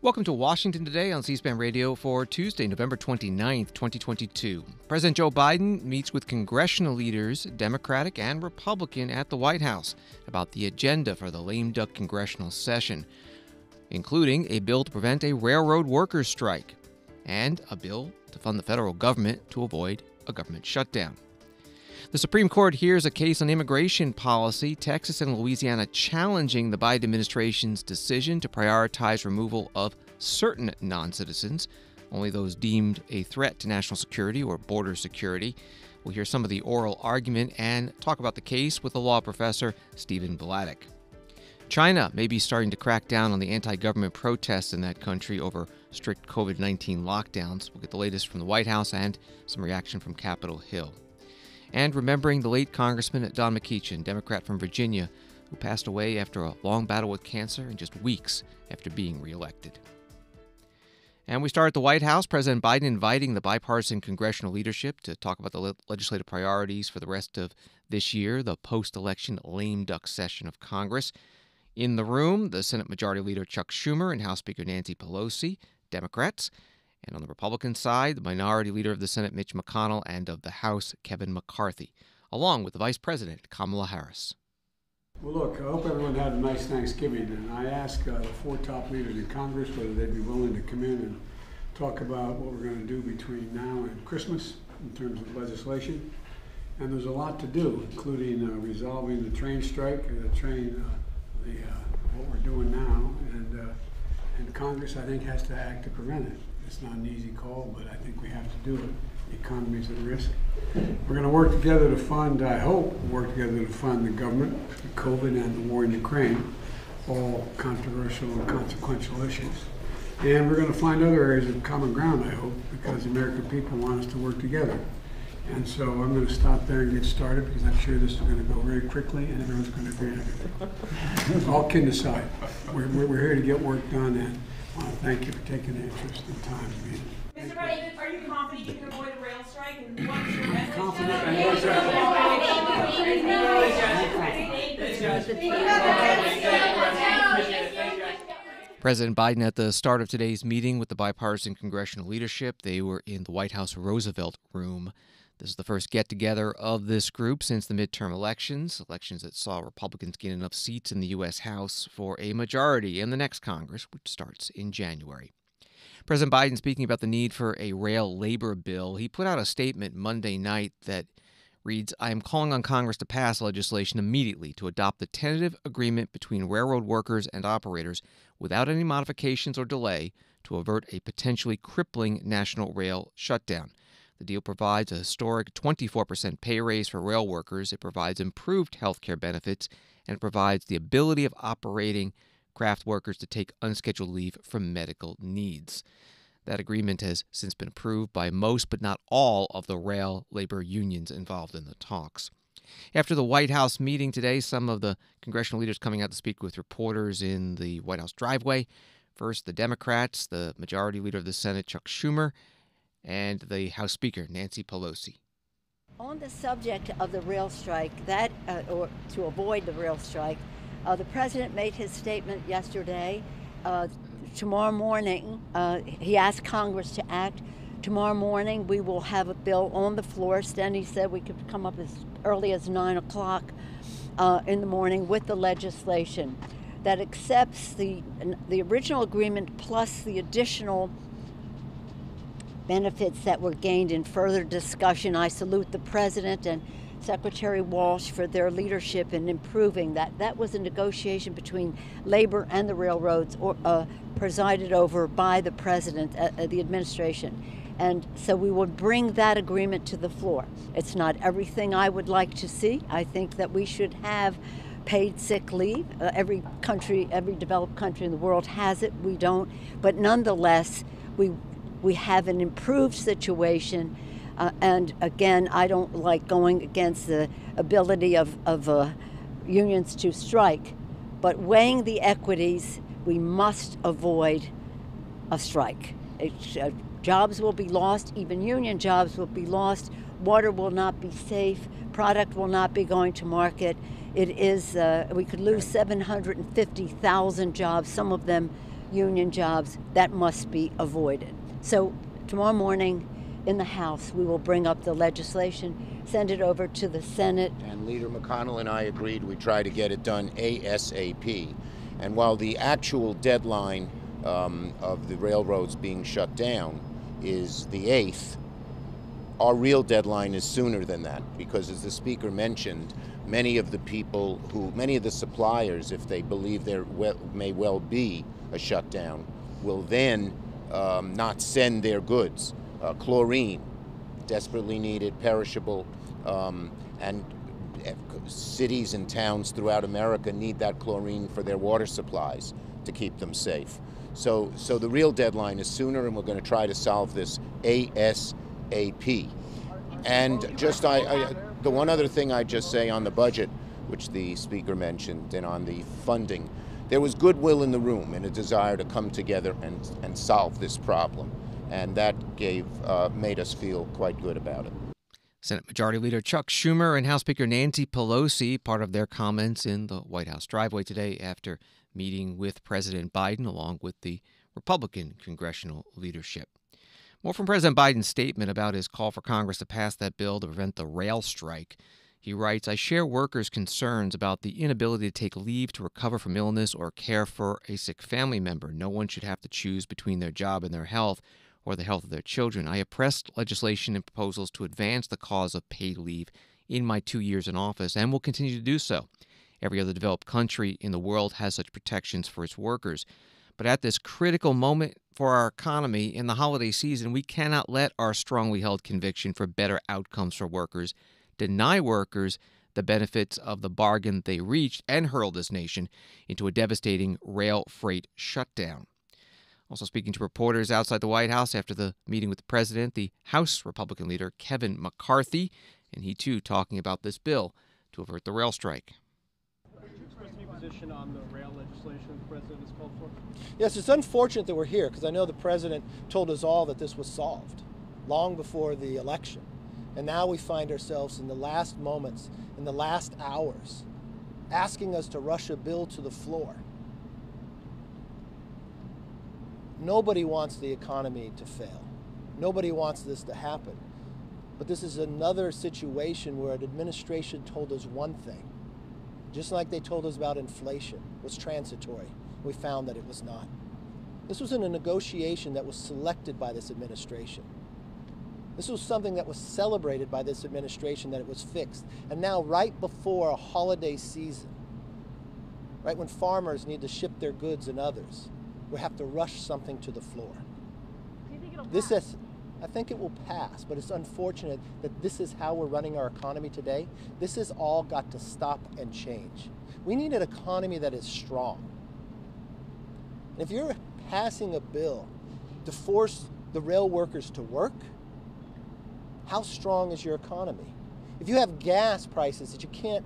Welcome to Washington Today on C-SPAN Radio for Tuesday, November 29th, 2022. President Joe Biden meets with congressional leaders, Democratic and Republican, at the White House about the agenda for the lame duck congressional session, including a bill to prevent a railroad workers' strike and a bill to fund the federal government to avoid a government shutdown. The Supreme Court hears a case on immigration policy, Texas and Louisiana challenging the Biden administration's decision to prioritize removal of certain non-citizens, only those deemed a threat to national security or border security. We'll hear some of the oral argument and talk about the case with the Law Professor Stephen Vladeck. China may be starting to crack down on the anti-government protests in that country over strict COVID-19 lockdowns. We'll get the latest from the White House and some reaction from Capitol Hill. And remembering the late Congressman Don McEachin, Democrat from Virginia, who passed away after a long battle with cancer and just weeks after being reelected. And we start at the White House. President Biden inviting the bipartisan congressional leadership to talk about the legislative priorities for the rest of this year, the post-election lame duck session of Congress. In the room, the Senate Majority Leader Chuck Schumer and House Speaker Nancy Pelosi, Democrats. And on the Republican side, the Minority Leader of the Senate, Mitch McConnell, and of the House, Kevin McCarthy, along with the Vice President, Kamala Harris. Well, look, I hope everyone had a nice Thanksgiving, and I asked the four top leaders in Congress whether they'd be willing to come in and talk about what we're going to do between now and Christmas in terms of legislation. And there's a lot to do, including resolving the train strike, what we're doing now, and Congress, I think, has to act to prevent it. It's not an easy call, but I think we have to do it. The economy's at risk. We're going to work together to fund, I hope, the government, the COVID and the war in Ukraine, all controversial and consequential issues. And we're going to find other areas of common ground, I hope, because the American people want us to work together. And so I'm going to stop there and get started because I'm sure this is going to go very quickly and everyone's going to agree on everything. All kidding aside, we're here to get work done, and I want to thank you for taking an interest in time. Mr. President, are you confident you can avoid a rail strike? And what's your message? President Biden at the start of today's meeting with the bipartisan congressional leadership. They were in the White House Roosevelt Room. This is the first get-together of this group since the midterm elections that saw Republicans gain enough seats in the U.S. House for a majority in the next Congress, which starts in January. President Biden speaking about the need for a rail labor bill. He put out a statement Monday night that reads, "I am calling on Congress to pass legislation immediately to adopt the tentative agreement between railroad workers and operators without any modifications or delay to avert a potentially crippling national rail shutdown. The deal provides a historic 24% pay raise for rail workers. It provides improved health care benefits, and it provides the ability of operating craft workers to take unscheduled leave from medical needs." That agreement has since been approved by most but not all of the rail labor unions involved in the talks. After the White House meeting today, some of the congressional leaders coming out to speak with reporters in the White House driveway. First, the Democrats, the Majority Leader of the Senate, Chuck Schumer, and the House Speaker, Nancy Pelosi. On the subject of the rail strike, or to avoid the rail strike, the President made his statement yesterday. Tomorrow morning, he asked Congress to act. Tomorrow morning, we will have a bill on the floor. Steny said we could come up as early as 9 o'clock in the morning with the legislation that accepts the original agreement plus the additional benefits that were gained in further discussion. I salute the President and Secretary Walsh for their leadership in improving that. That was a negotiation between labor and the railroads, presided over by the President, the administration. And so we will bring that agreement to the floor. It's not everything I would like to see. I think that we should have paid sick leave. Every developed country in the world has it. We don't. But nonetheless, we have an improved situation. And again, I don't like going against the ability of unions to strike. But weighing the equities, we must avoid a strike. Jobs will be lost, even union jobs will be lost. Water will not be safe. Product will not be going to market. It is, we could lose 750,000 jobs, some of them union jobs, that must be avoided. So tomorrow morning in the House, we will bring up the legislation, send it over to the Senate. And Leader McConnell and I agreed we'd try to get it done ASAP. And while the actual deadline of the railroads being shut down is the 8th, our real deadline is sooner than that, because as the Speaker mentioned, many of the suppliers, if they believe there may well be a shutdown, will then not send their goods. Chlorine, desperately needed, perishable, and cities and towns throughout America need that chlorine for their water supplies to keep them safe. So the real deadline is sooner, and we're going to try to solve this ASAP. And just the one other thing I'd just say on the budget, which the Speaker mentioned, and on the funding, there was goodwill in the room and a desire to come together and solve this problem. And that made us feel quite good about it. Senate Majority Leader Chuck Schumer and House Speaker Nancy Pelosi, part of their comments in the White House driveway today after meeting with President Biden along with the Republican congressional leadership. More from President Biden's statement about his call for Congress to pass that bill to prevent the rail strike. He writes, "I share workers' concerns about the inability to take leave to recover from illness or care for a sick family member. No one should have to choose between their job and their health or the health of their children. I oppressed legislation and proposals to advance the cause of paid leave in my 2 years in office and will continue to do so. Every other developed country in the world has such protections for its workers. But at this critical moment for our economy in the holiday season, we cannot let our strongly held conviction for better outcomes for workers deny workers the benefits of the bargain they reached and hurl this nation into a devastating rail freight shutdown." Also speaking to reporters outside the White House after the meeting with the president, the House Republican leader Kevin McCarthy, and he too talking about this bill to avert the rail strike. Would you express any position on the rail legislation the president has called for? Yes, it's unfortunate that we're here because I know the president told us all that this was solved long before the election. And now we find ourselves in the last moments, in the last hours, asking us to rush a bill to the floor. Nobody wants the economy to fail. Nobody wants this to happen. But this is another situation where an administration told us one thing, just like they told us about inflation was transitory. We found that it was not. This was in a negotiation that was selected by this administration. This was something that was celebrated by this administration, that it was fixed. And now, right before a holiday season, right when farmers need to ship their goods and others, we have to rush something to the floor. Do you think it'll pass? I think it will pass, but it's unfortunate that this is how we're running our economy today. This has all got to stop and change. We need an economy that is strong. And if you're passing a bill to force the rail workers to work, how strong is your economy? If you have gas prices that you can't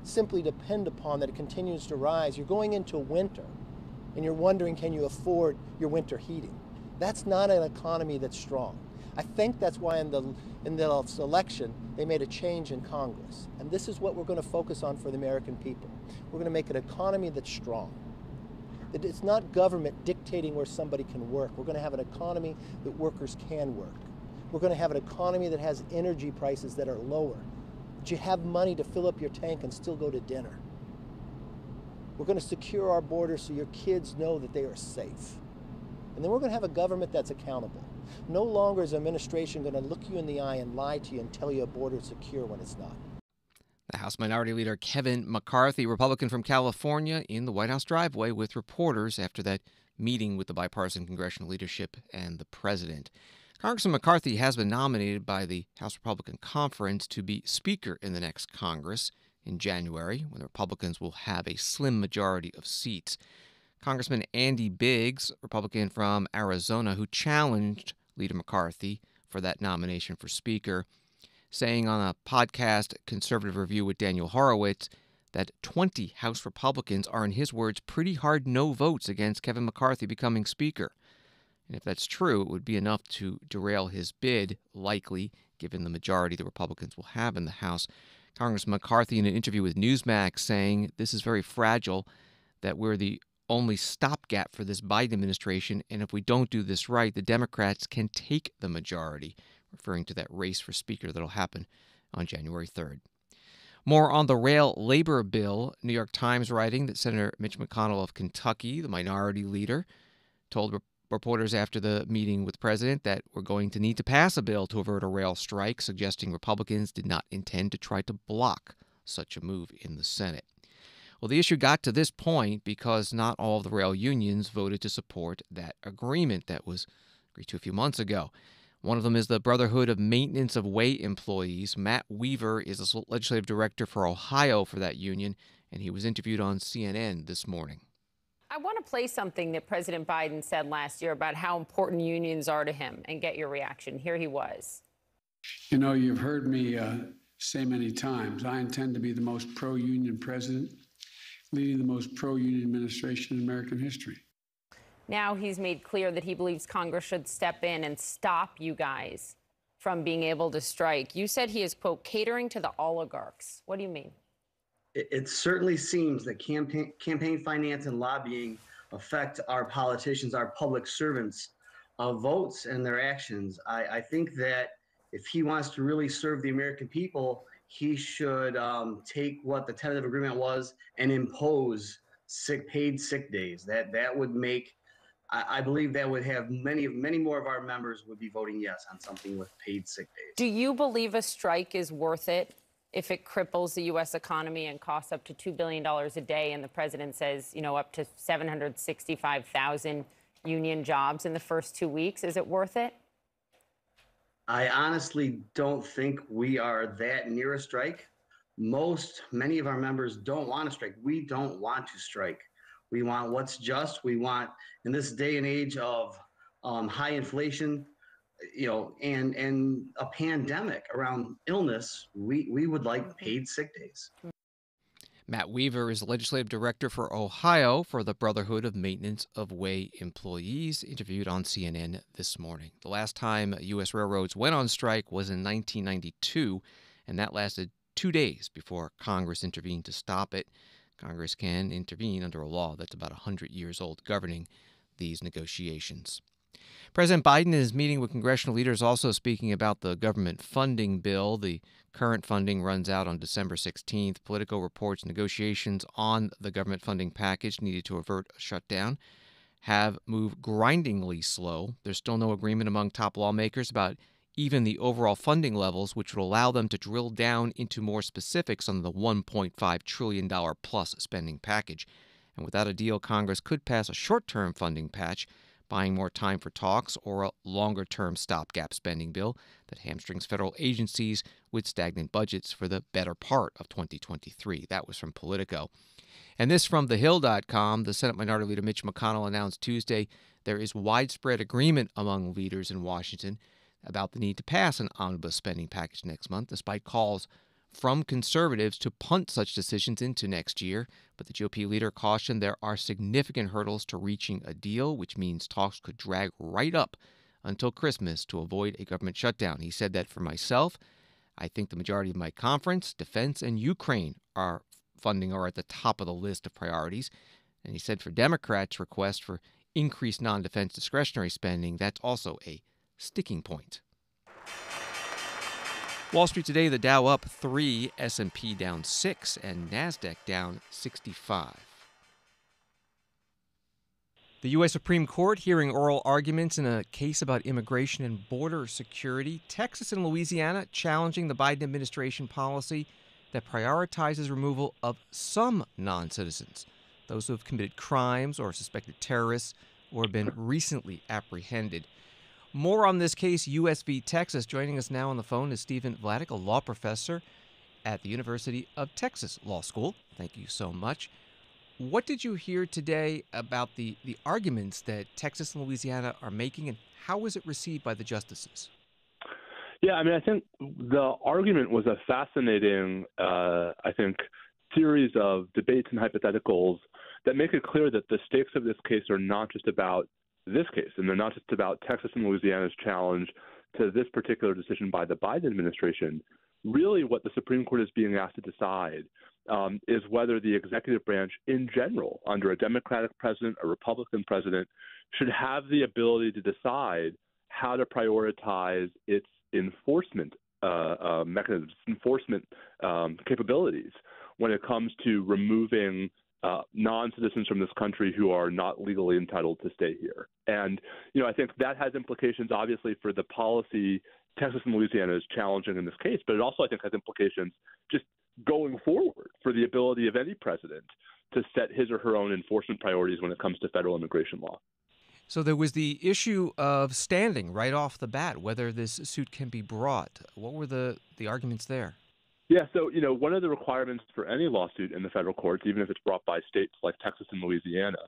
simply depend upon, that it continues to rise, you're going into winter and you're wondering, can you afford your winter heating? That's not an economy that's strong. I think that's why in the election they made a change in Congress. And this is what we're going to focus on for the American people. We're going to make an economy that's strong. That it's not government dictating where somebody can work. We're going to have an economy that workers can work. We're going to have an economy that has energy prices that are lower, that you have money to fill up your tank and still go to dinner. We're going to secure our borders so your kids know that they are safe. And then we're going to have a government that's accountable. No longer is the administration going to look you in the eye and lie to you and tell you a border is secure when it's not. The House Minority Leader Kevin McCarthy, Republican from California, in the White House driveway with reporters after that meeting with the bipartisan congressional leadership and the president. Congressman McCarthy has been nominated by the House Republican Conference to be Speaker in the next Congress in January, when the Republicans will have a slim majority of seats. Congressman Andy Biggs, Republican from Arizona, who challenged Leader McCarthy for that nomination for Speaker, saying on a podcast, Conservative Review with Daniel Horowitz, that 20 House Republicans are, in his words, pretty hard no votes against Kevin McCarthy becoming Speaker. And if that's true, it would be enough to derail his bid, likely, given the majority the Republicans will have in the House. Congressman McCarthy, in an interview with Newsmax, saying this is very fragile, that we're the only stopgap for this Biden administration, and if we don't do this right, the Democrats can take the majority, referring to that race for Speaker that'll happen on January 3rd. More on the rail labor bill. New York Times writing that Senator Mitch McConnell of Kentucky, the minority leader, told reporters after the meeting with the president that we're going to need to pass a bill to avert a rail strike, suggesting Republicans did not intend to try to block such a move in the Senate. Well, the issue got to this point because not all of the rail unions voted to support that agreement that was agreed to a few months ago. One of them is the Brotherhood of Maintenance of Way Employees. Matt Weaver is the legislative director for Ohio for that union, and he was interviewed on CNN this morning. I want to play something that President Biden said last year about how important unions are to him and get your reaction. Here he was. You know, you've heard me say many times, I intend to be the most pro-union president, leading the most pro-union administration in American history. Now he's made clear that he believes Congress should step in and stop you guys from being able to strike. You said he is, quote, catering to the oligarchs. What do you mean? It certainly seems that campaign finance and lobbying affect our politicians, our public servants' votes and their actions. I think that if he wants to really serve the American people, he should take what the tentative agreement was and impose paid sick days. That would make, I believe that would have many more of our members would be voting yes on something with paid sick days. Do you believe a strike is worth it if it cripples the U.S. economy and costs up to $2 billion a day? And the president says, you know, up to 765,000 union jobs in the first 2 weeks. Is it worth it? I honestly don't think we are that near a strike. Many of our members don't want to strike. We don't want to strike. We want what's just. We want, in this day and age of high inflation, you know, and a pandemic around illness, we would like paid sick days. Matt Weaver is the legislative director for Ohio for the Brotherhood of Maintenance of Way Employees, interviewed on CNN this morning. The last time U.S. railroads went on strike was in 1992, and that lasted 2 days before Congress intervened to stop it. Congress can intervene under a law that's about 100 years old governing these negotiations. President Biden is meeting with congressional leaders, also speaking about the government funding bill. The current funding runs out on December 16th. Politico reports negotiations on the government funding package needed to avert a shutdown have moved grindingly slow. There's still no agreement among top lawmakers about even the overall funding levels, which would allow them to drill down into more specifics on the $1.5 trillion plus spending package. And without a deal, Congress could pass a short-term funding patch, buying more time for talks, or a longer-term stopgap spending bill that hamstrings federal agencies with stagnant budgets for the better part of 2023. That was from Politico. And this from TheHill.com. The Senate Minority Leader Mitch McConnell announced Tuesday there is widespread agreement among leaders in Washington about the need to pass an omnibus spending package next month, despite calls from conservatives to punt such decisions into next year. But the GOP leader cautioned there are significant hurdles to reaching a deal, which means talks could drag right up until Christmas to avoid a government shutdown. He said that for myself, I think the majority of my conference, defense, and Ukraine funding are at the top of the list of priorities. And he said for Democrats' request for increased non-defense discretionary spending, that's also a sticking point. Wall Street today, the Dow up 3, S&P down 6, and NASDAQ down 65. The U.S. Supreme Court hearing oral arguments in a case about immigration and border security. Texas and Louisiana challenging the Biden administration policy that prioritizes removal of some non-citizens, those who have committed crimes or suspected terrorists or have been recently apprehended. More on this case, U.S. v. Texas. Joining us now on the phone is Stephen Vladeck, a law professor at the University of Texas Law School. Thank you so much. What did you hear today about the arguments that Texas and Louisiana are making, and how was it received by the justices? Yeah, I mean, I think the argument was a fascinating, series of debates and hypotheticals that make it clear that the stakes of this case are not just about this case, and they're not just about Texas and Louisiana's challenge to this particular decision by the Biden administration. Really, what the Supreme Court is being asked to decide is whether the executive branch in general, under a Democratic president, a Republican president, should have the ability to decide how to prioritize its enforcement mechanisms, enforcement capabilities when it comes to removing non-citizens from this country who are not legally entitled to stay here. And, I think that has implications, obviously, for the policy Texas and Louisiana is challenging in this case, but it also, I think, has implications just going forward for the ability of any president to set his or her own enforcement priorities when it comes to federal immigration law. So there was the issue of standing right off the bat, whether this suit can be brought. What were the arguments there? Yeah, so, one of the requirements for any lawsuit in the federal courts, even if it's brought by states like Texas and Louisiana,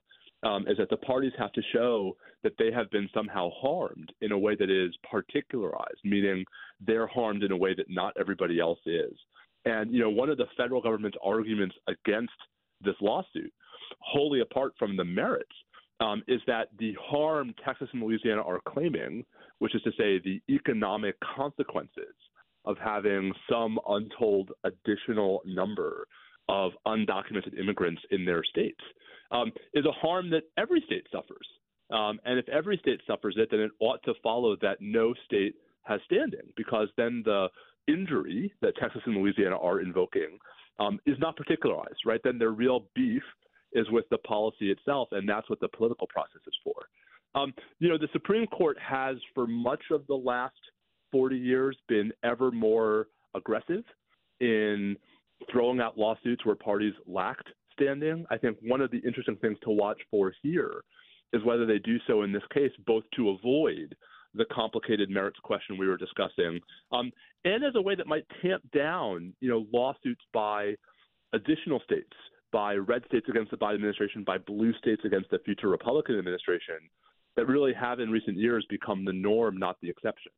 is that the parties have to show that they have been somehow harmed in a way that is particularized, meaning they're harmed in a way that not everybody else is. And, one of the federal government's arguments against this lawsuit, wholly apart from the merits, is that the harm Texas and Louisiana are claiming, which is to say the economic consequences of having some untold additional number of undocumented immigrants in their states, is a harm that every state suffers. And if every state suffers it, then it ought to follow that no state has standing, because then the injury that Texas and Louisiana are invoking is not particularized, right? Then their real beef is with the policy itself, and that's what the political process is for. The Supreme Court has, for much of the last 40 years, been ever more aggressive in throwing out lawsuits where parties lacked standing. I think one of the interesting things to watch for here is whether they do so in this case, both to avoid the complicated merits question we were discussing, and as a way that might tamp down, lawsuits by additional states, by red states against the Biden administration, by blue states against the future Republican administration, that really have in recent years become the norm, not the exception.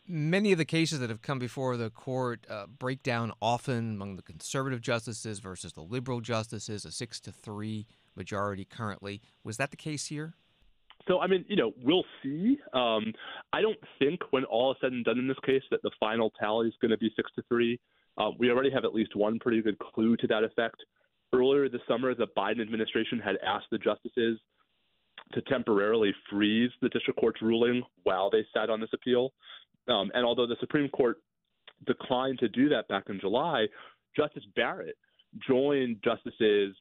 Many of the cases that have come before the court break down often among the conservative justices versus the liberal justices, a 6-3 majority currently. Was that the case here? So, we'll see. I don't think when all is said and done in this case that the final tally is going to be 6-3. We already have at least one pretty good clue to that effect. Earlier this summer, the Biden administration had asked the justices to temporarily freeze the district court's ruling while they sat on this appeal. And although the Supreme Court declined to do that back in July, Justice Barrett joined Justices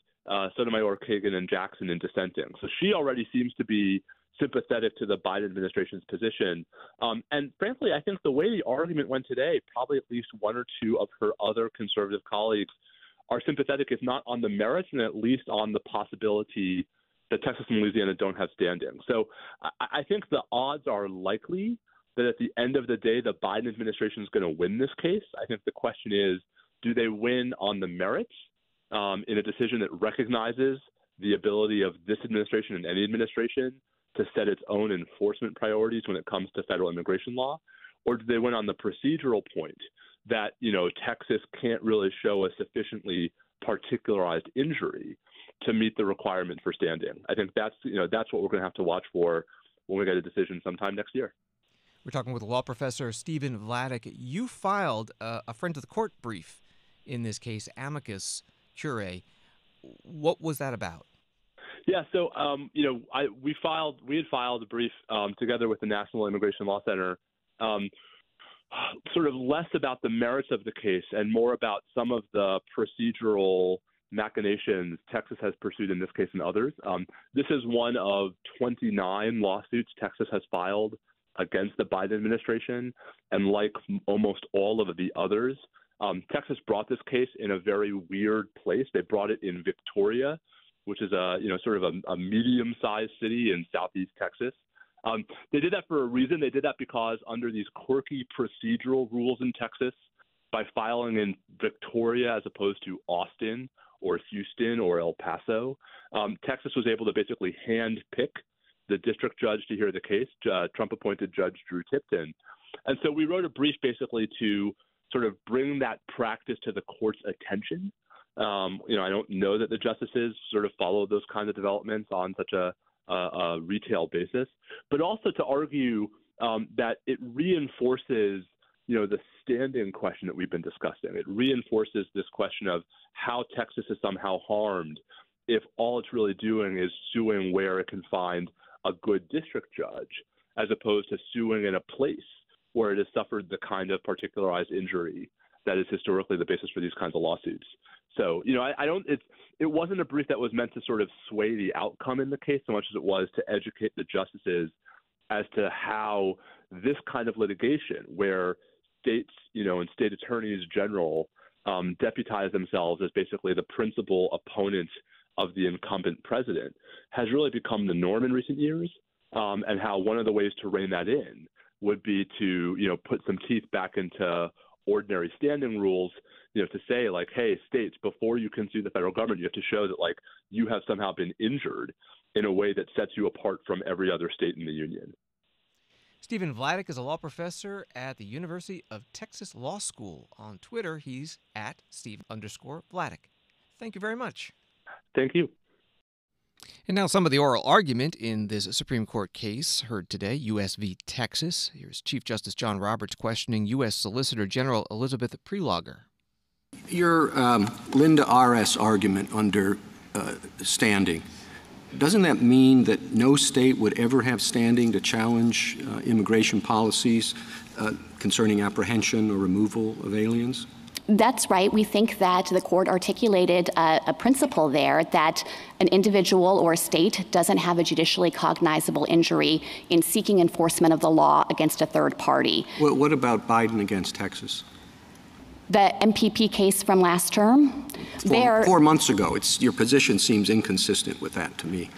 Sotomayor, Kagan, and Jackson in dissenting. So she already seems to be sympathetic to the Biden administration's position. And frankly, I think the way the argument went today, probably at least one or two of her other conservative colleagues are sympathetic, if not on the merits, and at least on the possibility that Texas and Louisiana don't have standing. So I think the odds are likely that at the end of the day, the Biden administration is going to win this case. I think the question is, do they win on the merits in a decision that recognizes the ability of this administration and any administration to set its own enforcement priorities when it comes to federal immigration law? Or do they win on the procedural point that, Texas can't really show a sufficiently particularized injury to meet the requirement for standing? I think that's what we're going to have to watch for when we get a decision sometime next year. We're talking with Law Professor Stephen Vladeck. You filed a friend of the court brief in this case, amicus curiae. What was that about? Yeah, so we had filed a brief together with the National Immigration Law Center, sort of less about the merits of the case and more about some of the procedural machinations Texas has pursued in this case and others. This is one of 29 lawsuits Texas has filed against the Biden administration, and like almost all of the others, Texas brought this case in a very weird place. They brought it in Victoria, which is a medium-sized city in southeast Texas. They did that for a reason. They did that because under these quirky procedural rules in Texas, by filing in Victoria as opposed to Austin or Houston or El Paso, Texas was able to basically hand-pick the district judge to hear the case, Trump-appointed Judge Drew Tipton. And so we wrote a brief basically to sort of bring that practice to the court's attention. I don't know that the justices sort of follow those kinds of developments on such a retail basis, but also to argue that it reinforces, the standing question that we've been discussing. It reinforces this question of how Texas is somehow harmed if all it's really doing is suing where it can find a good district judge, as opposed to suing in a place where it has suffered the kind of particularized injury that is historically the basis for these kinds of lawsuits. So, it wasn't a brief that was meant to sort of sway the outcome in the case so much as it was to educate the justices as to how this kind of litigation, where states, and state attorneys general deputize themselves as basically the principal opponent of the incumbent president, has really become the norm in recent years, and how one of the ways to rein that in would be to, put some teeth back into ordinary standing rules, to say, like, hey, states, before you can sue the federal government, you have to show that, like, you have somehow been injured in a way that sets you apart from every other state in the union. Stephen Vladeck is a law professor at the University of Texas Law School. On Twitter, he's at Steve_Vladeck. Thank you very much. Thank you. And now some of the oral argument in this Supreme Court case heard today, U.S. v. Texas. Here's Chief Justice John Roberts questioning U.S. Solicitor General Elizabeth Prelogar. Your Linda R.S. argument under standing, doesn't that mean that no state would ever have standing to challenge immigration policies concerning apprehension or removal of aliens? That's right. We think that the court articulated a principle there that an individual or a state doesn't have a judicially cognizable injury in seeking enforcement of the law against a third party. Well, what about Biden against Texas? The MPP case from last term? 4 months ago. Your position seems inconsistent with that to me.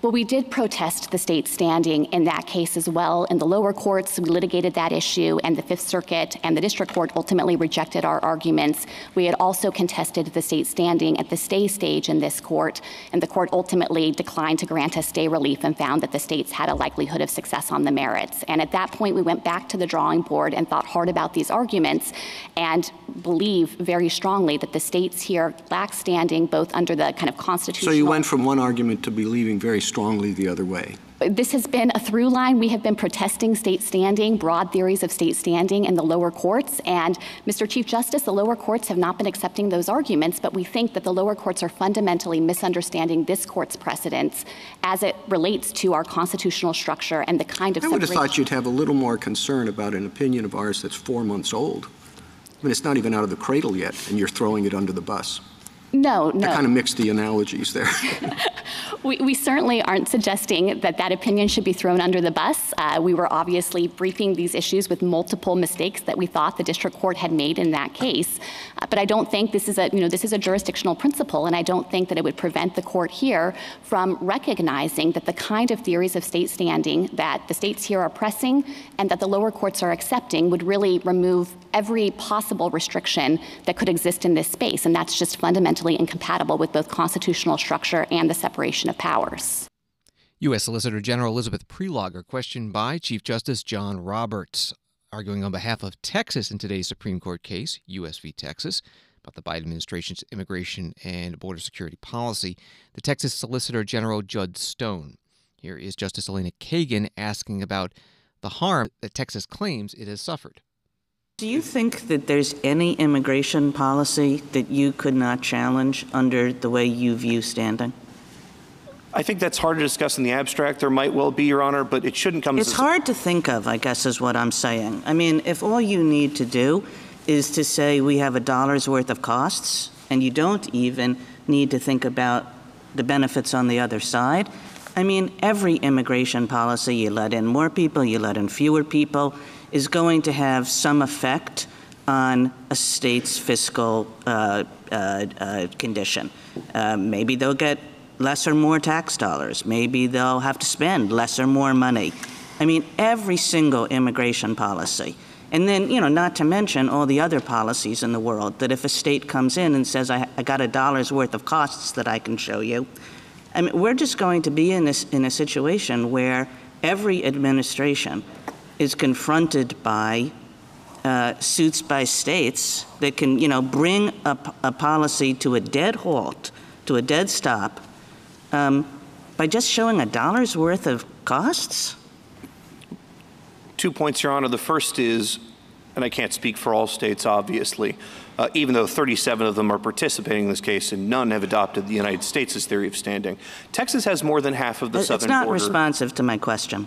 Well, we did protest the state standing in that case as well. In the lower courts, we litigated that issue, and the Fifth Circuit and the district court ultimately rejected our arguments. We had also contested the state standing at the stay stage in this court, and the court ultimately declined to grant us stay relief and found that the states had a likelihood of success on the merits. And at that point, we went back to the drawing board and thought hard about these arguments and believe very strongly that the states here lack standing both under the kind of constitutional— So you went from one argument to believing very strongly the other way. This has been a through line. We have been protesting state standing, broad theories of state standing in the lower courts. And Mr. Chief Justice, the lower courts have not been accepting those arguments, but we think that the lower courts are fundamentally misunderstanding this court's precedents as it relates to our constitutional structure and the kind of— I would have thought you'd have a little more concern about an opinion of ours that's 4 months old. I mean, it's not even out of the cradle yet, and you're throwing it under the bus. No. I kind of mixed the analogies there. We certainly aren't suggesting that that opinion should be thrown under the bus. We were obviously briefing these issues with multiple mistakes that we thought the district court had made in that case. But I don't think this is a jurisdictional principle, and I don't think that it would prevent the court here from recognizing that the kind of theories of state standing that the states here are pressing and that the lower courts are accepting would really remove every possible restriction that could exist in this space, and that's just fundamentally incompatible with both constitutional structure and the separation of powers. U.S. Solicitor General Elizabeth Prelogar, questioned by Chief Justice John Roberts, arguing on behalf of Texas in today's Supreme Court case, U.S. v. Texas, about the Biden administration's immigration and border security policy. The Texas Solicitor General Judd Stone. Here is Justice Elena Kagan asking about the harm that Texas claims it has suffered. Do you think that there's any immigration policy that you could not challenge under the way you view standing? I think that's hard to discuss in the abstract. There might well be, Your Honor, but it shouldn't come as— It's hard to think of, I guess, is what I'm saying. I mean, if all you need to do is to say we have $1 worth of costs, and you don't even need to think about the benefits on the other side. I mean, every immigration policy, you let in more people, you let in fewer people, is going to have some effect on a state's fiscal condition. Maybe they'll get less or more tax dollars. Maybe they'll have to spend less or more money. I mean, every single immigration policy. And then, not to mention all the other policies in the world, that if a state comes in and says, I got $1 worth of costs that I can show you, I mean, we're just going to be in a situation where every administration is confronted by suits by states that can, bring a policy to a dead halt, to a dead stop, by just showing $1 worth of costs? 2 points, Your Honor. The first is and I can't speak for all states, obviously, even though 37 of them are participating in this case and none have adopted the United States' theory of standing. Texas has more than half of the southern border. It's not responsive to my question.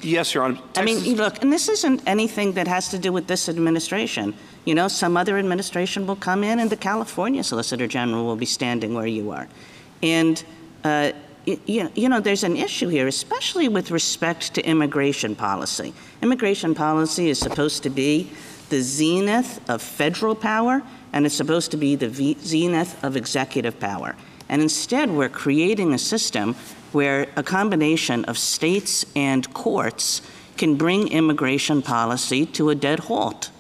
Yes, Your Honor. I mean, look, and this isn't anything that has to do with this administration. You know, some other administration will come in and the California Solicitor General will be standing where you are. And, you know, there's an issue here, especially with respect to immigration policy. Immigration policy is supposed to be the zenith of federal power, and it's supposed to be the zenith of executive power. And instead, we're creating a system where a combination of states and courts can bring immigration policy to a dead halt.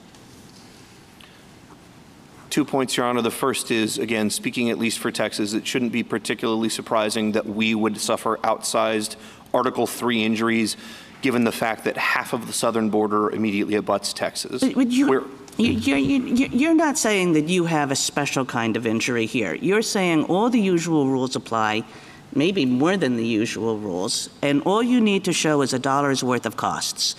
2 points, Your Honor. The first is, again, speaking at least for Texas, it shouldn't be particularly surprising that we would suffer outsized Article III injuries, given the fact that half of the southern border immediately abuts Texas. But you're not saying that you have a special kind of injury here. You're saying all the usual rules apply, maybe more than the usual rules, and all you need to show is $1's worth of costs.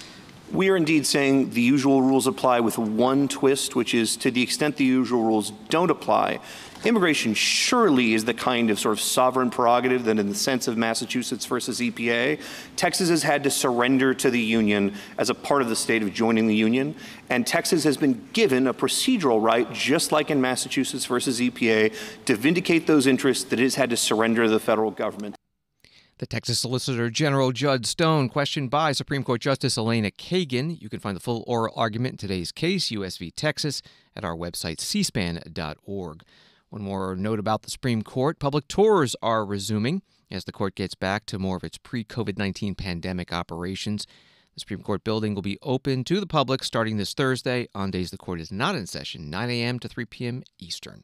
We are indeed saying the usual rules apply with one twist, which is to the extent the usual rules don't apply, immigration surely is the kind of sort of sovereign prerogative that in the sense of Massachusetts versus EPA, Texas has had to surrender to the union as a part of the state of joining the union. And Texas has been given a procedural right, just like in Massachusetts versus EPA, to vindicate those interests that it has had to surrender to the federal government. The Texas Solicitor General Judd Stone, questioned by Supreme Court Justice Elena Kagan. You can find the full oral argument in today's case, U.S. v. Texas, at our website, cspan.org. One more note about the Supreme Court. Public tours are resuming as the court gets back to more of its pre-COVID-19 pandemic operations. The Supreme Court building will be open to the public starting this Thursday on days the court is not in session, 9 a.m. to 3 p.m. Eastern.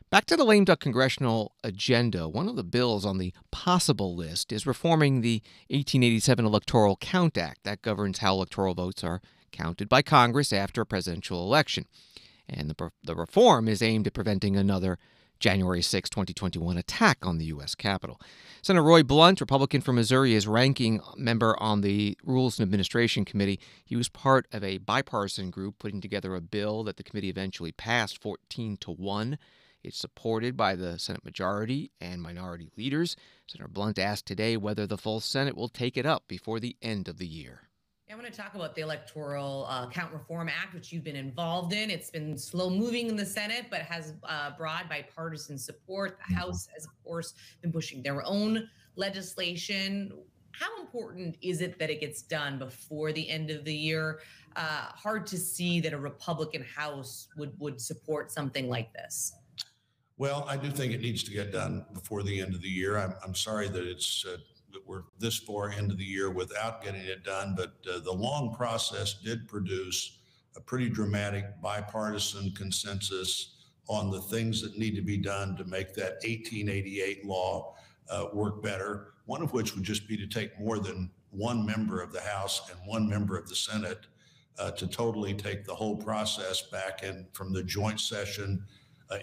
Back to the lame duck congressional agenda. One of the bills on the possible list is reforming the 1887 Electoral Count Act. That governs how electoral votes are counted by Congress after a presidential election. And the reform is aimed at preventing another January 6, 2021 attack on the U.S. Capitol. Senator Roy Blunt, Republican from Missouri, is ranking member on the Rules and Administration Committee. He was part of a bipartisan group putting together a bill that the committee eventually passed 14-1. It's supported by the Senate majority and minority leaders. Senator Blunt asked today whether the full Senate will take it up before the end of the year. I want to talk about the Electoral Count Reform Act, which you've been involved in. It's been slow moving in the Senate, but has broad bipartisan support. The House has, of course, been pushing their own legislation. How important is it that it gets done before the end of the year? Hard to see that a Republican House would support something like this. Well, I do think it needs to get done before the end of the year. I'm sorry that it's that we're this far into the year without getting it done, but the long process did produce a pretty dramatic bipartisan consensus on the things that need to be done to make that 1888 law work better, one of which would just be to take more than one member of the House and one member of the Senate to totally take the whole process back in from the joint session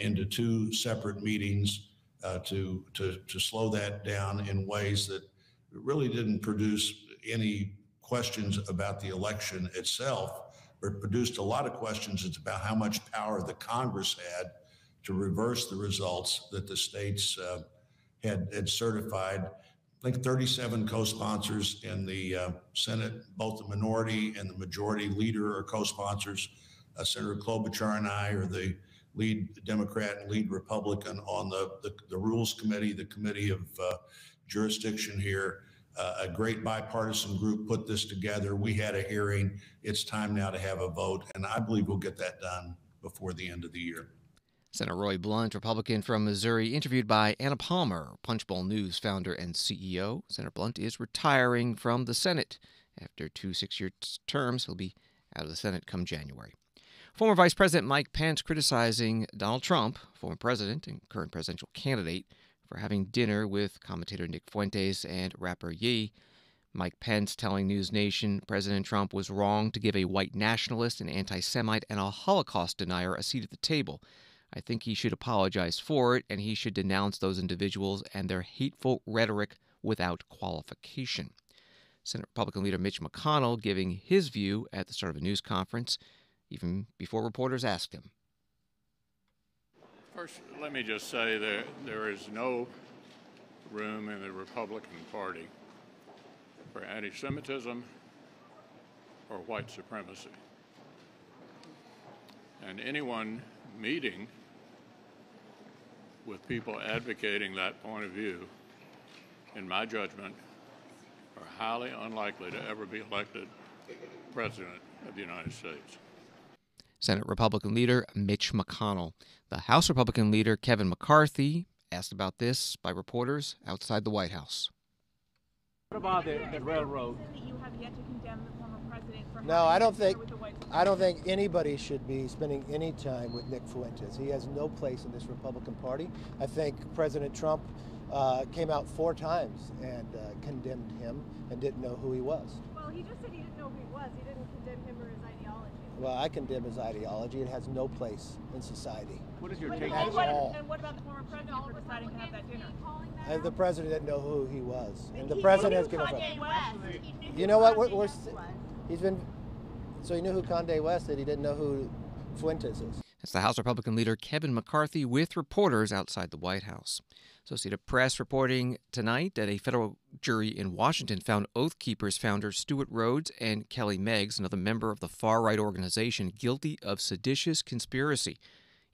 into two separate meetings to slow that down in ways that really didn't produce any questions about the election itself, but produced a lot of questions about how much power the Congress had to reverse the results that the states had certified. I think 37 co-sponsors in the Senate, both the minority and the majority leader are co-sponsors. Senator Klobuchar and I are the lead Democrat and lead Republican on the Rules Committee, the Committee of Jurisdiction here. A great bipartisan group put this together. We had a hearing. It's time now to have a vote, and I believe we'll get that done before the end of the year. Senator Roy Blunt, Republican from Missouri, interviewed by Anna Palmer, Punchbowl News founder and CEO. Senator Blunt is retiring from the Senate. After 2 6-year terms, he'll be out of the Senate come January. Former Vice President Mike Pence criticizing Donald Trump, former president and current presidential candidate, for having dinner with commentator Nick Fuentes and rapper Ye. Mike Pence telling News Nation President Trump was wrong to give a white nationalist, an anti-Semite, and a Holocaust denier a seat at the table. I think he should apologize for it, and he should denounce those individuals and their hateful rhetoric without qualification. Senate Republican leader Mitch McConnell giving his view at the start of a news conference. even before reporters asked him. First, let me just say that there is no room in the Republican Party for anti-Semitism or white supremacy. And anyone meeting with people advocating that point of view, in my judgment, are highly unlikely to ever be elected President of the United States. Senate Republican leader Mitch McConnell. The House Republican leader Kevin McCarthy asked about this by reporters outside the White House. What about the railroad? No, I don't think anybody should be spending any time with Nick Fuentes. He has no place in this Republican Party. I think President Trump came out 4 times and condemned him and didn't know who he was. Well, he just said he didn't know who he was. He didn't condemn him or his ideology. Well, I condemn his ideology. It has no place in society. What is your take at all? And what about the former president for deciding to have that dinner? And the president didn't know who he was. And the president has given up. You know what? He's been. So he knew who Conde West is. He didn't know who Fuentes is. That's the House Republican leader Kevin McCarthy with reporters outside the White House. Associated Press reporting tonight that a federal jury in Washington found Oath Keepers founder Stuart Rhodes and Kelly Meggs, another member of the far-right organization, guilty of seditious conspiracy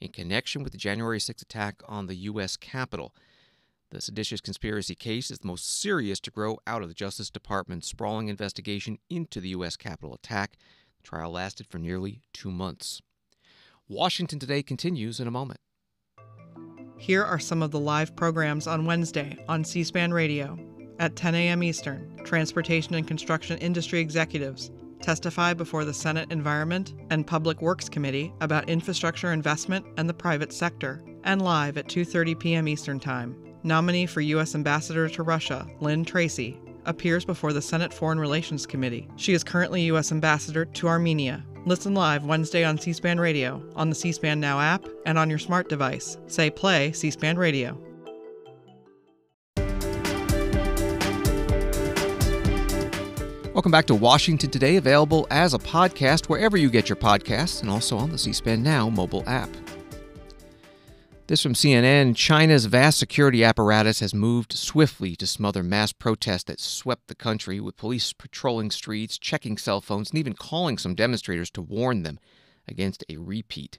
in connection with the January 6th attack on the U.S. Capitol. The seditious conspiracy case is the most serious to grow out of the Justice Department's sprawling investigation into the U.S. Capitol attack. The trial lasted for nearly 2 months. Washington Today continues in a moment. Here are some of the live programs on Wednesday on C-SPAN Radio. At 10 a.m. Eastern, transportation and construction industry executives testify before the Senate Environment and Public Works Committee about infrastructure investment and the private sector. And live at 2:30 p.m. Eastern Time, nominee for U.S. Ambassador to Russia, Lynn Tracy, appears before the Senate Foreign Relations Committee. She is currently U.S. Ambassador to Armenia. Listen live Wednesday on C-SPAN Radio, on the C-SPAN Now app, and on your smart device. Say play C-SPAN Radio. Welcome back to Washington Today, available as a podcast wherever you get your podcasts and also on the C-SPAN Now mobile app. This from CNN. China's vast security apparatus has moved swiftly to smother mass protests that swept the country, with police patrolling streets, checking cell phones, and even calling some demonstrators to warn them against a repeat.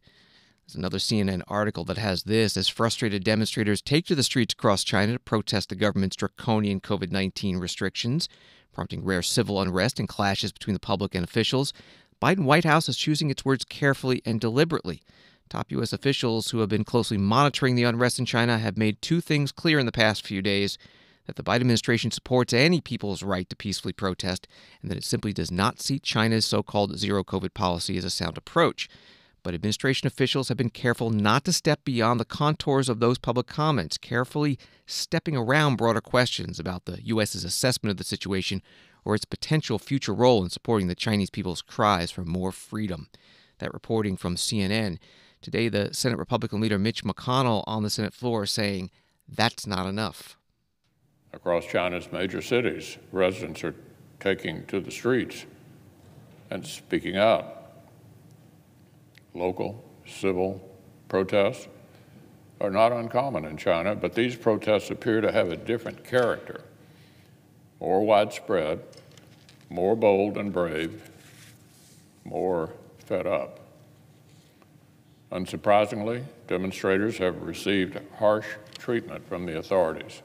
There's another CNN article that has this: as frustrated demonstrators take to the streets across China to protest the government's draconian COVID-19 restrictions, prompting rare civil unrest and clashes between the public and officials. Biden White House is choosing its words carefully and deliberately. Top U.S. officials who have been closely monitoring the unrest in China have made 2 things clear in the past few days: that the Biden administration supports any people's right to peacefully protest, and that it simply does not see China's so-called zero-COVID policy as a sound approach. But administration officials have been careful not to step beyond the contours of those public comments, carefully stepping around broader questions about the U.S.'s assessment of the situation or its potential future role in supporting the Chinese people's cries for more freedom. That reporting from CNN. Today, the Senate Republican leader Mitch McConnell on the Senate floor saying that's not enough. Across China's major cities, residents are taking to the streets and speaking out. Local, civil protests are not uncommon in China, but these protests appear to have a different character, more widespread, more bold and brave, more fed up. Unsurprisingly, demonstrators have received harsh treatment from the authorities,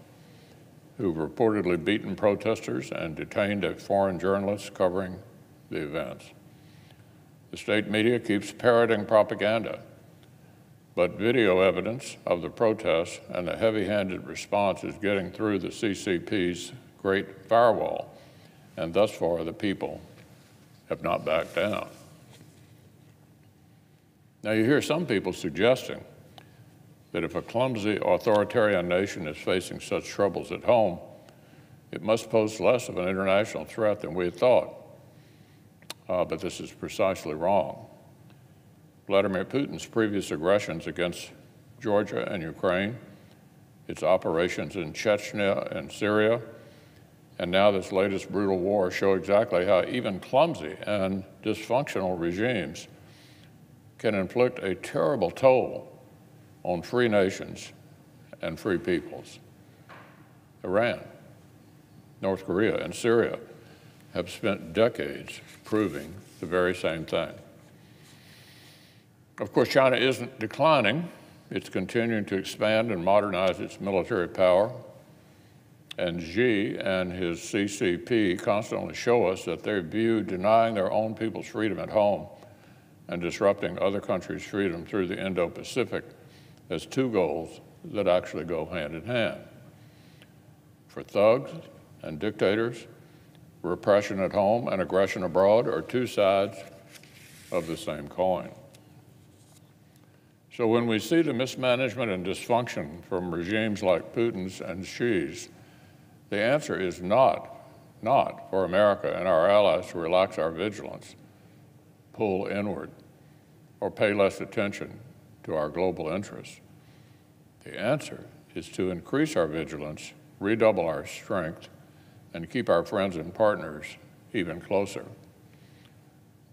who've reportedly beaten protesters and detained a foreign journalist covering the events. The state media keeps parroting propaganda, but video evidence of the protests and the heavy-handed response is getting through the CCP's great firewall, and thus far the people have not backed down. Now, you hear some people suggesting that if a clumsy authoritarian nation is facing such troubles at home, it must pose less of an international threat than we had thought. But this is precisely wrong. Vladimir Putin's previous aggressions against Georgia and Ukraine, its operations in Chechnya and Syria, and now this latest brutal war show exactly how even clumsy and dysfunctional regimes can inflict a terrible toll on free nations and free peoples. Iran, North Korea, and Syria have spent decades proving the very same thing. Of course, China isn't declining. It's continuing to expand and modernize its military power. And Xi and his CCP constantly show us that they view denying their own people's freedom at home and disrupting other countries' freedom through the Indo-Pacific as two goals that actually go hand in hand. For thugs and dictators, repression at home and aggression abroad are two sides of the same coin. So when we see the mismanagement and dysfunction from regimes like Putin's and Xi's, the answer is not for America and our allies to relax our vigilance, pull inward, or pay less attention to our global interests. The answer is to increase our vigilance, redouble our strength, and keep our friends and partners even closer.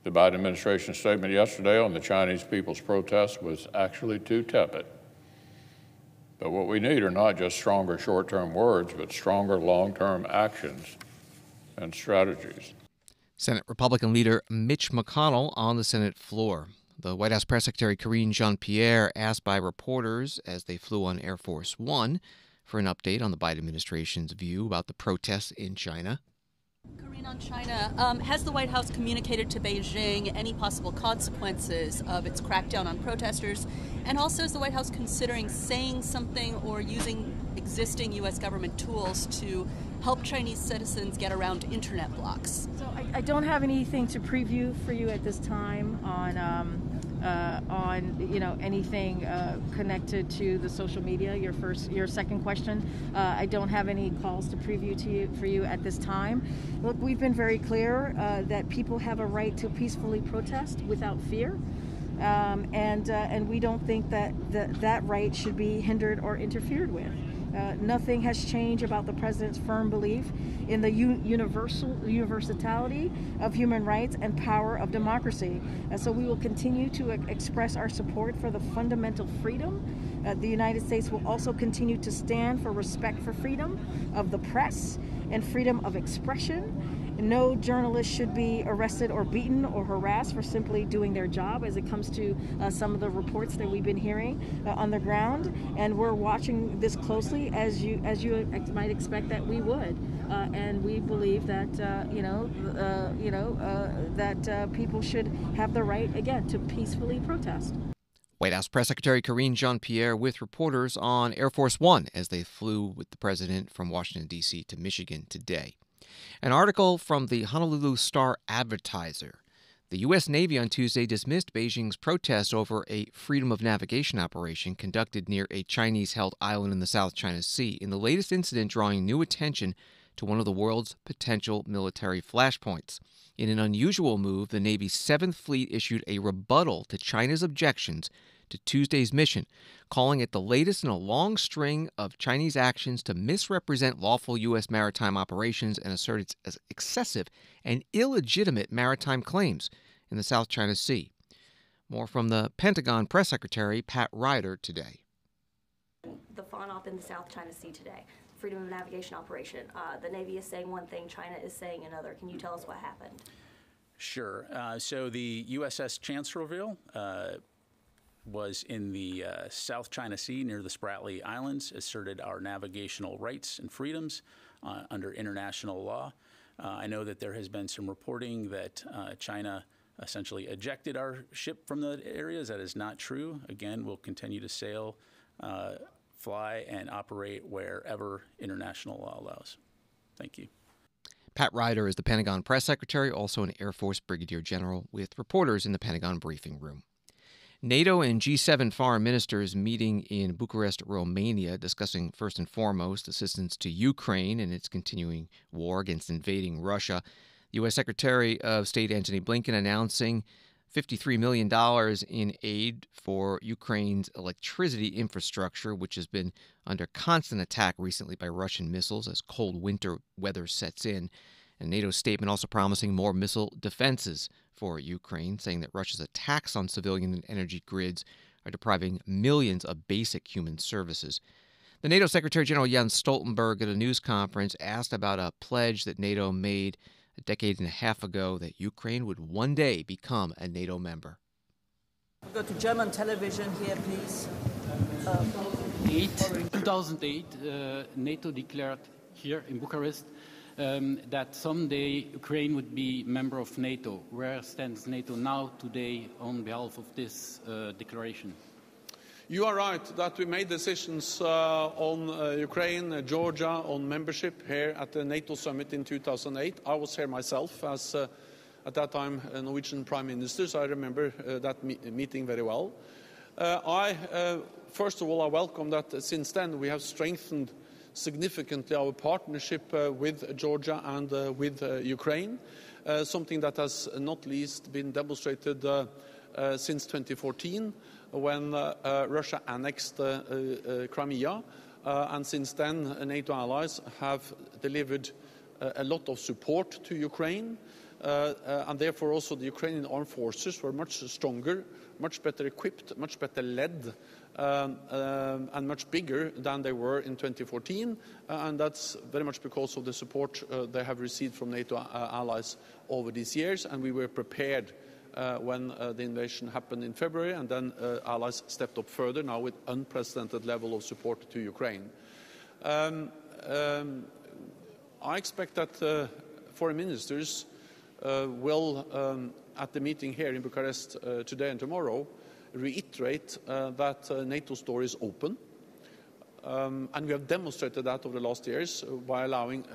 The Biden administration statement yesterday on the Chinese people's protest was actually too tepid. But what we need are not just stronger short-term words, but stronger long-term actions and strategies. Senate Republican leader Mitch McConnell on the Senate floor. The White House Press Secretary Karine Jean-Pierre asked by reporters as they flew on Air Force One for an update on the Biden administration's view about the protests in China. Karine, on China, has the White House communicated to Beijing any possible consequences of its crackdown on protesters? And also, is the White House considering saying something or using existing U.S. government tools to help Chinese citizens get around internet blocks? So I don't have anything to preview for you at this time on anything connected to the social media. Your second question, I don't have any calls to preview for you at this time. Look, we've been very clear that people have a right to peacefully protest without fear. And we don't think that right should be hindered or interfered with. Nothing has changed about the president's firm belief in the universality of human rights and power of democracy. So we will continue to express our support for the fundamental freedom. The United States will also continue to stand for respect for freedom of the press and freedom of expression. No journalist should be arrested or beaten or harassed for simply doing their job, as it comes to some of the reports that we've been hearing on the ground. And we're watching this closely, as you might expect that we would. And we believe that that people should have the right, again, to peacefully protest. White House Press Secretary Karine Jean-Pierre with reporters on Air Force One as they flew with the president from Washington, D.C. to Michigan today. An article from the Honolulu Star-Advertiser. The U.S. Navy on Tuesday dismissed Beijing's protest over a freedom of navigation operation conducted near a Chinese-held island in the South China Sea, in the latest incident drawing new attention to one of the world's potential military flashpoints. In an unusual move, the Navy's 7th Fleet issued a rebuttal to China's objections to Tuesday's mission, calling it the latest in a long string of Chinese actions to misrepresent lawful U.S. maritime operations and assert its excessive and illegitimate maritime claims in the South China Sea. More from the Pentagon Press Secretary Pat Ryder today. The FONOP in the South China Sea today, Freedom of Navigation Operation. The Navy is saying one thing, China is saying another. Can you tell us what happened? Sure. So the USS Chancellorsville was in the South China Sea near the Spratly Islands, asserted our navigational rights and freedoms under international law. I know that there has been some reporting that China essentially ejected our ship from the areas. That is not true. Again, we'll continue to sail, fly, and operate wherever international law allows. Thank you. Pat Ryder is the Pentagon Press Secretary, also an Air Force Brigadier General, with reporters in the Pentagon briefing room. NATO and G7 foreign ministers meeting in Bucharest, Romania, discussing first and foremost assistance to Ukraine in its continuing war against invading Russia. The U.S. Secretary of State Antony Blinken announcing $53 million in aid for Ukraine's electricity infrastructure, which has been under constant attack recently by Russian missiles as cold winter weather sets in. And NATO's statement also promising more missile defenses for Ukraine, saying that Russia's attacks on civilian and energy grids are depriving millions of basic human services. The NATO Secretary General Jens Stoltenberg at a news conference asked about a pledge that NATO made a decade and a half ago that Ukraine would one day become a NATO member. Go to German television here, please. 2008, NATO declared here in Bucharest that someday Ukraine would be member of NATO. Where stands NATO now today on behalf of this declaration? You are right that we made decisions on Ukraine, Georgia, on membership here at the NATO summit in 2008. I was here myself as, at that time, a Norwegian Prime Minister, so I remember that meeting very well. First of all, I welcome that since then we have strengthened significantly our partnership with Georgia and with Ukraine, something that has not least been demonstrated since 2014 when Russia annexed Crimea, and since then NATO allies have delivered a lot of support to Ukraine, and therefore also the Ukrainian armed forces were much stronger, much better equipped, much better led, and much bigger than they were in 2014, and that's very much because of the support they have received from NATO allies over these years, and we were prepared when the invasion happened in February, and then allies stepped up further now with unprecedented level of support to Ukraine. I expect that foreign ministers will, at the meeting here in Bucharest today and tomorrow, reiterate that NATO's door is open. And we have demonstrated that over the last years by allowing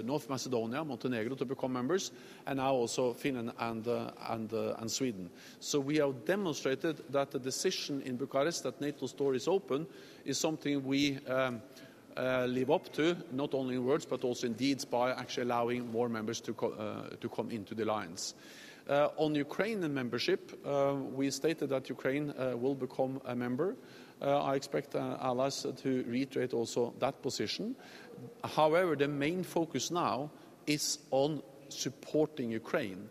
North Macedonia, Montenegro to become members, and now also Finland and Sweden. So we have demonstrated that the decision in Bucharest that NATO's door is open is something we live up to, not only in words but also in deeds, by actually allowing more members to come into the alliance. On Ukrainian membership, we stated that Ukraine will become a member. I expect allies to reiterate also that position. However, the main focus now is on supporting Ukraine.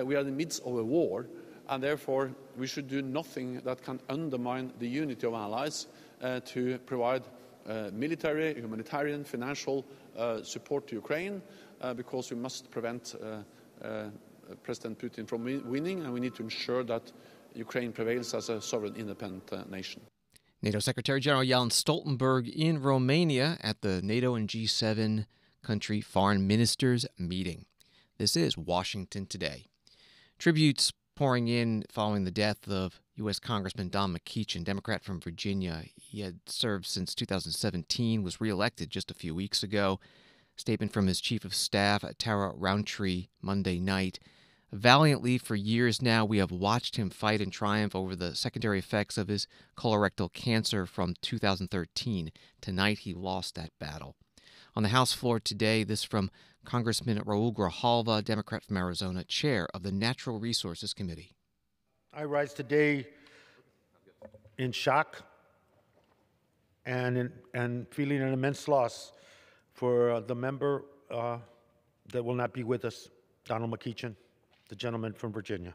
We are in the midst of a war, and therefore we should do nothing that can undermine the unity of allies to provide military, humanitarian, financial support to Ukraine, because we must prevent President Putin from winning, and we need to ensure that Ukraine prevails as a sovereign, independent nation. NATO Secretary General Jens Stoltenberg in Romania at the NATO and G7 country foreign ministers meeting. This is Washington Today. Tributes pouring in following the death of U.S. Congressman Don McEachin, Democrat from Virginia. He had served since 2017, was reelected just a few weeks ago. Statement from his chief of staff, Tara Rountree, Monday night. Valiantly for years now, we have watched him fight and triumph over the secondary effects of his colorectal cancer from 2013. Tonight, he lost that battle. On the House floor today, this from Congressman Raul Grijalva, Democrat from Arizona, chair of the Natural Resources Committee. I rise today in shock and feeling an immense loss for the member that will not be with us, Donald McEachin, the gentleman from Virginia.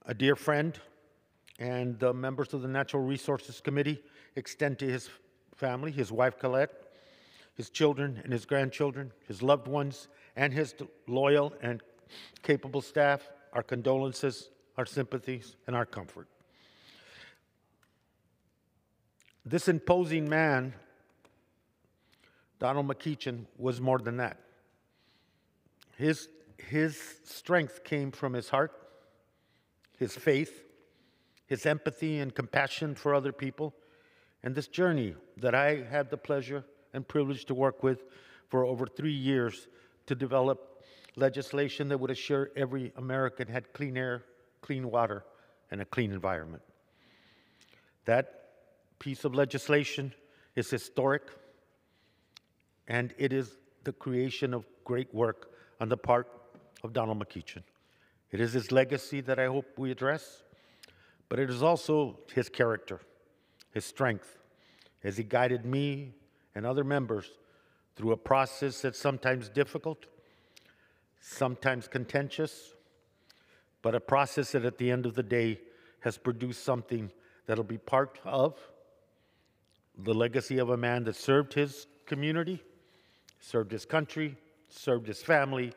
A dear friend, and the members of the Natural Resources Committee extend to his family, his wife Colette, his children and his grandchildren, his loved ones, and his loyal and capable staff, our condolences, our sympathies, and our comfort. This imposing man, Donald McEachin, was more than that. His strength came from his heart, his faith, his empathy and compassion for other people, and this journey that I had the pleasure and privilege to work with for over 3 years to develop legislation that would assure every American had clean air, clean water, and a clean environment. That piece of legislation is historic, and it is the creation of great work on the part of Donald McEachin. It is his legacy that I hope we address, but it is also his character, his strength, as he guided me and other members through a process that's sometimes difficult, sometimes contentious, but a process that at the end of the day has produced something that'll be part of the legacy of a man that served his community, served his country, served his family,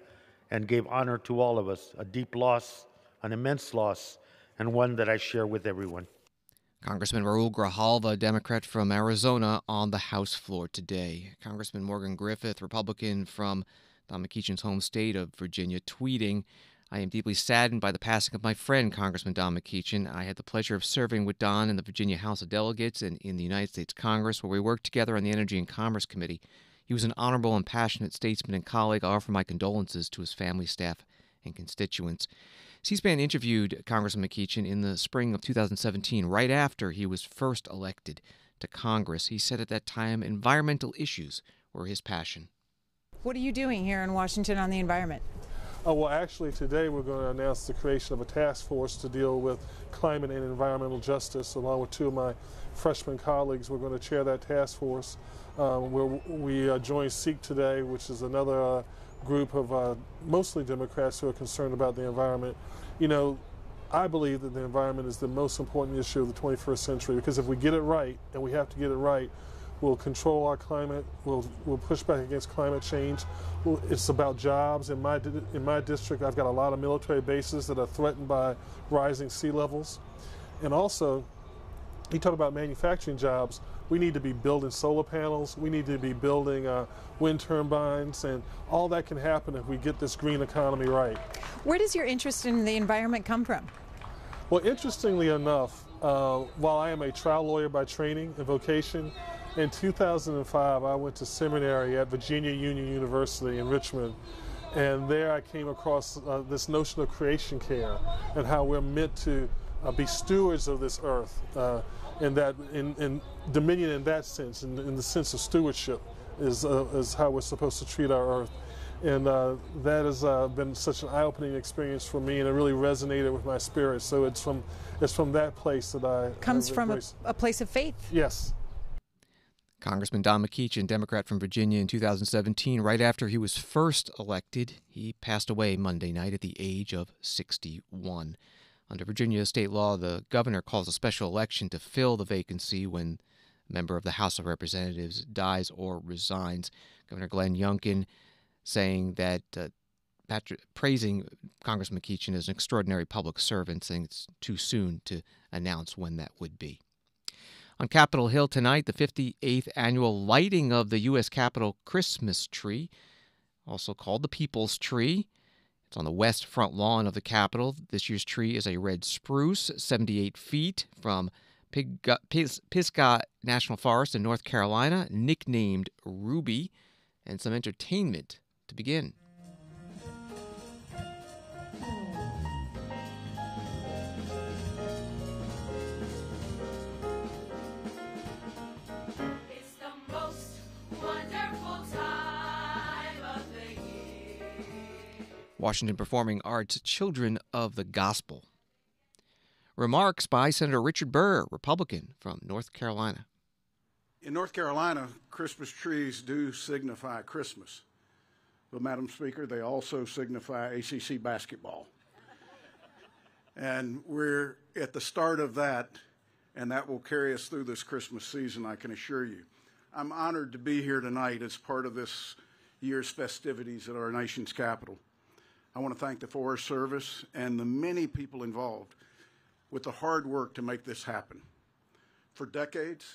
and gave honor to all of us. A deep loss, an immense loss, and one that I share with everyone. Congressman Raul Grijalva, Democrat from Arizona, on the House floor today. Congressman Morgan Griffith, Republican from Don McEachin's home state of Virginia, tweeting, "I am deeply saddened by the passing of my friend, Congressman Don McEachin. I had the pleasure of serving with Don in the Virginia House of Delegates and in the United States Congress, where we worked together on the Energy and Commerce Committee. He was an honorable and passionate statesman and colleague. I offer my condolences to his family, staff, and constituents." C-SPAN interviewed Congressman McEachin in the spring of 2017, right after he was first elected to Congress. He said at that time environmental issues were his passion. What are you doing here in Washington on the environment? Well, actually, today we're going to announce the creation of a task force to deal with climate and environmental justice. Along with two of my freshman colleagues, we're going to chair that task force. We join SEEK today, which is another group of mostly Democrats who are concerned about the environment. You know, I believe that the environment is the most important issue of the 21st century, because if we get it right, and we have to get it right, we'll control our climate, we'll push back against climate change. It's about jobs. In my district, I've got a lot of military bases that are threatened by rising sea levels. And also, you talk about manufacturing jobs, we need to be building solar panels, we need to be building wind turbines, and all that can happen if we get this green economy right. Where does your interest in the environment come from? Well, interestingly enough, while I am a trial lawyer by training and vocation, in 2005 I went to seminary at Virginia Union University in Richmond, and there I came across this notion of creation care and how we're meant to be stewards of this earth, and that in dominion in that sense, in the sense of stewardship, is how we're supposed to treat our earth. And that has been such an eye-opening experience for me, and it really resonated with my spirit. So it's from that place that I comes from a place of faith. Yes. Congressman Don McEachin, Democrat from Virginia, in 2017, right after he was first elected. He passed away Monday night at the age of 61. Under Virginia state law, the governor calls a special election to fill the vacancy when a member of the House of Representatives dies or resigns. Governor Glenn Youngkin saying that, praising Congressman McEachin as an extraordinary public servant, saying it's too soon to announce when that would be. On Capitol Hill tonight, the 58th annual lighting of the U.S. Capitol Christmas tree, also called the People's Tree. It's on the west front lawn of the Capitol. This year's tree is a red spruce, 78 feet, from Pisgah National Forest in North Carolina, nicknamed Ruby, and some entertainment to begin. Washington Performing Arts Children of the Gospel. Remarks by Senator Richard Burr, Republican from North Carolina. In North Carolina, Christmas trees do signify Christmas. But, Madam Speaker, they also signify ACC basketball. And we're at the start of that, and that will carry us through this Christmas season, I can assure you. I'm honored to be here tonight as part of this year's festivities at our nation's capital. I want to thank the Forest Service and the many people involved with the hard work to make this happen. For decades,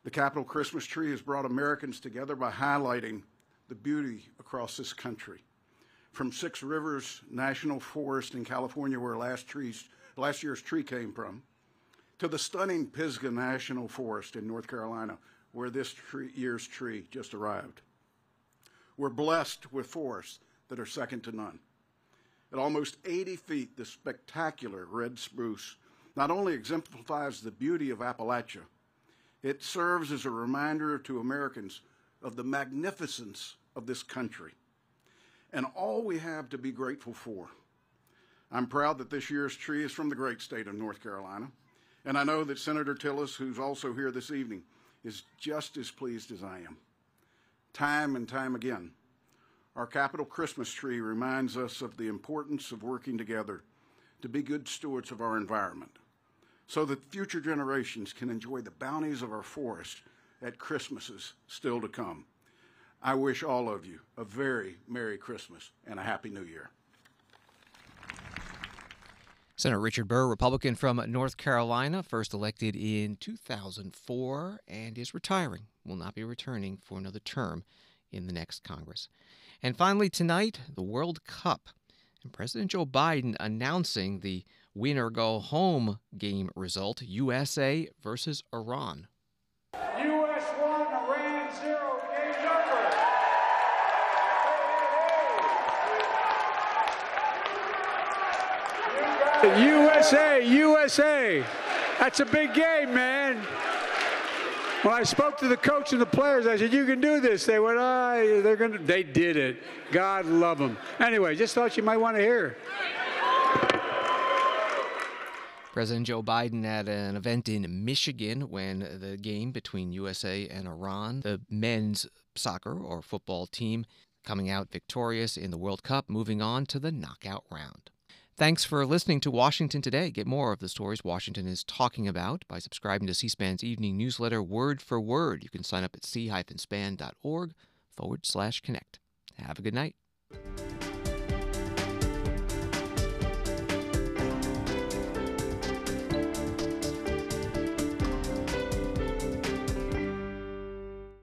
the Capitol Christmas tree has brought Americans together by highlighting the beauty across this country. From Six Rivers National Forest in California, where last year's tree came from, to the stunning Pisgah National Forest in North Carolina, where this year's tree just arrived. We're blessed with forests that are second to none. At almost 80 feet, the spectacular red spruce not only exemplifies the beauty of Appalachia, it serves as a reminder to Americans of the magnificence of this country and all we have to be grateful for. I'm proud that this year's tree is from the great state of North Carolina, and I know that Senator Tillis, who's also here this evening, is just as pleased as I am. time and time again. Our Capitol Christmas tree reminds us of the importance of working together to be good stewards of our environment so that future generations can enjoy the bounties of our forest at Christmases still to come. I wish all of you a very Merry Christmas and a Happy New Year. Senator Richard Burr, Republican from North Carolina, first elected in 2004 and is retiring. Will not be returning for another term in the next Congress. And finally tonight, the World Cup. And President Joe Biden announcing the winner-go-home game result, USA versus Iran. U.S. 1, Iran 0, game over. USA, USA. That's a big game, man. When I spoke to the coach and the players, I said, you can do this. They went, they did it. God love them. Anyway, just thought you might want to hear. President Joe Biden at an event in Michigan when the game between USA and Iran, the men's soccer or football team coming out victorious in the World Cup, moving on to the knockout round. Thanks for listening to Washington Today. Get more of the stories Washington is talking about by subscribing to C-SPAN's evening newsletter, Word for Word. You can sign up at c-span.org/connect. Have a good night.